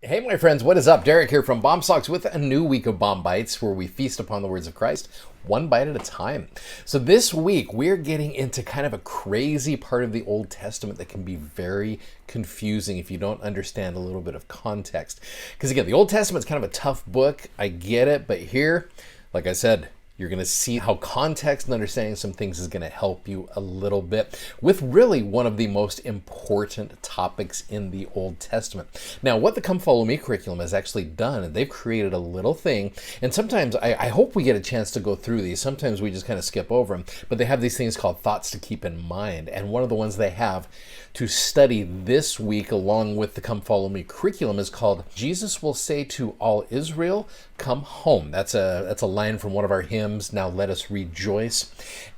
Hey, my friends, what is up? Derek here from Bomb Socks with a new week of Bomb Bites where we feast upon the words of Christ one bite at a time. So this week we're getting into kind of a crazy part of the Old Testament that can be very confusing if you don't understand a little bit of context. Because again, the Old Testament's kind of a tough book. I get it, but here, like I said, you're going to see how context and understanding some things is going to help you a little bit with really one of the most important topics in the Old Testament. Now, what the Come Follow Me curriculum has actually done, and they've created a little thing, and sometimes I hope we get a chance to go through these. Sometimes we just kind of skip over them, but they have these things called thoughts to keep in mind. And one of the ones they have to study this week along with the Come Follow Me curriculum is called Jesus Will Say to All Israel, Come Home. That's a line from one of our hymns, Now Let Us Rejoice.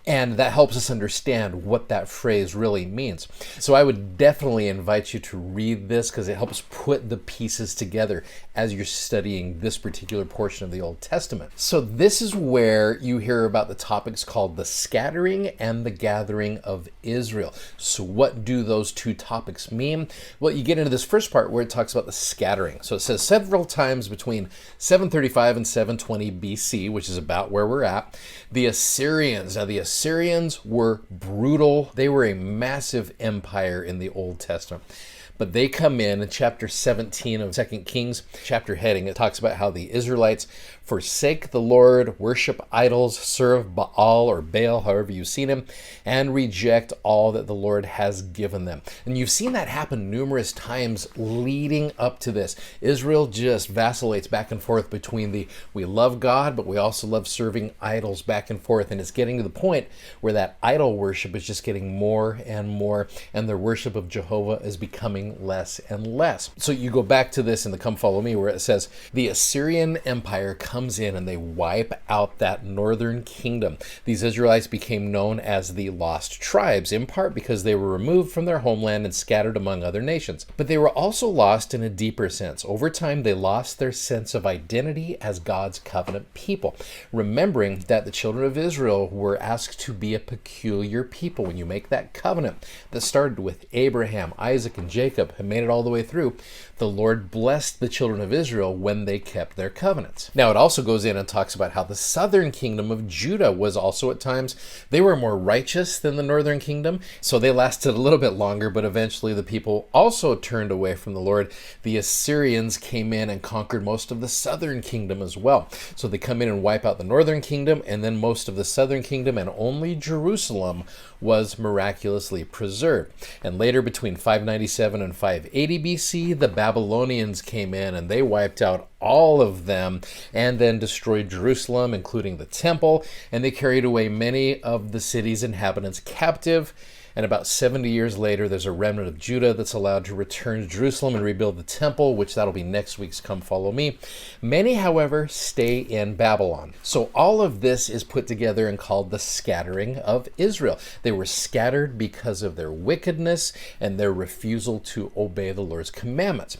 And that helps us understand what that phrase really means. So I would definitely invite you to read this because it helps put the pieces together as you're studying this particular portion of the Old Testament. So this is where you hear about the topics called the scattering and the gathering of Israel. So what do those two topics mean? Well, you get into this first part where it talks about the scattering. So it says several times between 735 and 720 BC, which is about where we're at, the Assyrians. Now the Assyrians were brutal. They were a massive empire in the Old Testament. But they come in chapter 17 of 2 Kings, chapter heading. It talks about how the Israelites forsake the Lord, worship idols, serve Baal or Baal, however you've seen him, and reject all that the Lord has given them. And you've seen that happen numerous times leading up to this. Israel just vacillates back and forth between we love God, but we also love serving idols back and forth. And it's getting to the point where that idol worship is just getting more and more, and their worship of Jehovah is becoming less and less. So you go back to this in the Come Follow Me where it says the Assyrian Empire comes in and they wipe out that northern kingdom. These Israelites became known as the lost tribes, in part because they were removed from their homeland and scattered among other nations. But they were also lost in a deeper sense. Over time, they lost their sense of identity as God's covenant people, remembering that the children of Israel were asked to be a peculiar people. When you make that covenant that started with Abraham, Isaac, and Jacob, and made it all the way through, the Lord blessed the children of Israel when they kept their covenants. Now, it also goes in and talks about how the southern kingdom of Judah was also at times, they were more righteous than the northern kingdom, so they lasted a little bit longer, but eventually the people also turned away from the Lord. The Assyrians came in and conquered most of the southern kingdom as well. So they come in and wipe out the northern kingdom and then most of the southern kingdom, and only Jerusalem was miraculously preserved. And later, between 597 and 580 BC, the Babylonians came in and they wiped out all of them and then destroyed Jerusalem, including the temple, and they carried away many of the city's inhabitants captive. And about 70 years later, there's a remnant of Judah that's allowed to return to Jerusalem and rebuild the temple, which that'll be next week's Come Follow Me. Many, however, stay in Babylon. So all of this is put together and called the scattering of Israel. They were scattered because of their wickedness and their refusal to obey the Lord's commandments.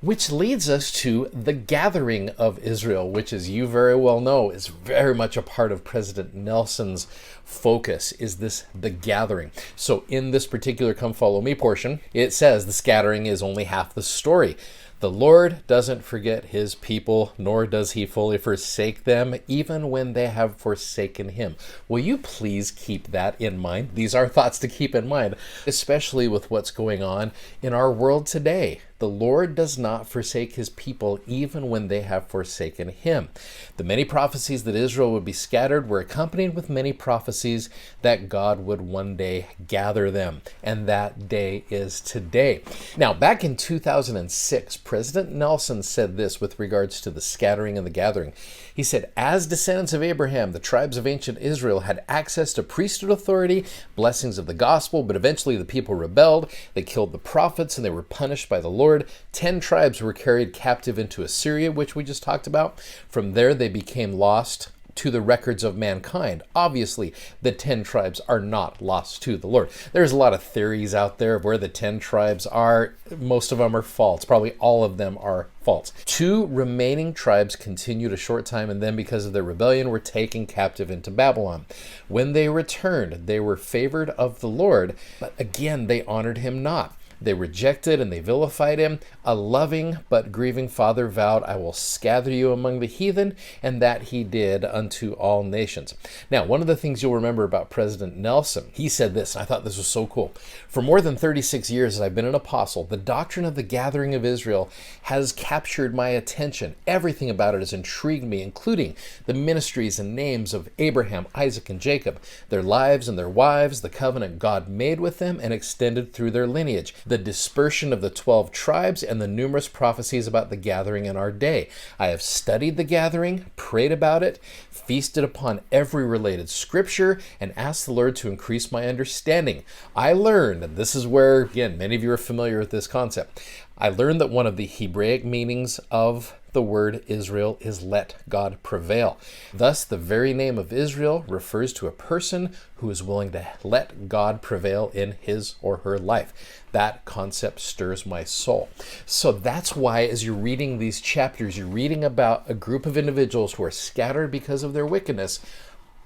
Which leads us to the gathering of Israel, which, as you very well know, is very much a part of President Nelson's focus, is the gathering. So in this particular Come Follow Me portion, it says the scattering is only half the story. The Lord doesn't forget his people, nor does he fully forsake them, even when they have forsaken him. Will you please keep that in mind? These are thoughts to keep in mind, especially with what's going on in our world today. The Lord does not forsake his people even when they have forsaken him. The many prophecies that Israel would be scattered were accompanied with many prophecies that God would one day gather them. And that day is today. Now, back in 2006, President Nelson said this with regards to the scattering and the gathering. He said, as descendants of Abraham, the tribes of ancient Israel had access to priesthood authority, blessings of the gospel, but eventually the people rebelled. They killed the prophets and they were punished by the Lord. 10 tribes were carried captive into Assyria, which we just talked about. From there, they became lost to the records of mankind. Obviously, the 10 tribes are not lost to the Lord. There's a lot of theories out there of where the 10 tribes are. Most of them are false. Probably all of them are false. 2 remaining tribes continued a short time, and then because of their rebellion were taken captive into Babylon. When they returned, they were favored of the Lord, but again, they honored him not. They rejected and they vilified him. A loving but grieving father vowed, I will scatter you among the heathen, and that he did unto all nations. Now, one of the things you'll remember about President Nelson, he said this, and I thought this was so cool. For more than 36 years as I've been an apostle, the doctrine of the gathering of Israel has captured my attention. Everything about it has intrigued me, including the ministries and names of Abraham, Isaac, and Jacob, their lives and their wives, the covenant God made with them and extended through their lineage, the dispersion of the 12 tribes, and the numerous prophecies about the gathering in our day. I have studied the gathering, prayed about it, feasted upon every related scripture, and asked the Lord to increase my understanding. I learned, and this is where, again, many of you are familiar with this concept, I learned that one of the Hebraic meanings of the word Israel is let God prevail. Thus, the very name of Israel refers to a person who is willing to let God prevail in his or her life. That concept stirs my soul. So that's why as you're reading these chapters, you're reading about a group of individuals who are scattered because of their wickedness.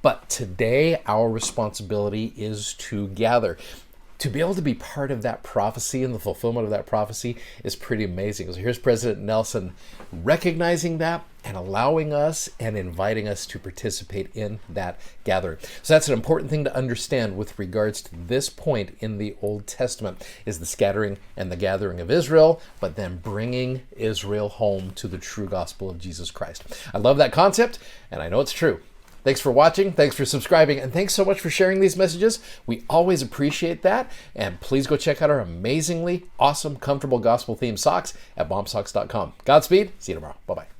But today, our responsibility is to gather. To be able to be part of that prophecy and the fulfillment of that prophecy is pretty amazing. So here's President Nelson recognizing that and allowing us and inviting us to participate in that gathering. So that's an important thing to understand with regards to this point in the Old Testament, is the scattering and the gathering of Israel, but then bringing Israel home to the true gospel of Jesus Christ. I love that concept, and I know it's true. Thanks for watching, thanks for subscribing, and thanks so much for sharing these messages. We always appreciate that. And please go check out our amazingly awesome, comfortable gospel-themed socks at bombsocks.com. Godspeed. See you tomorrow. Bye-bye.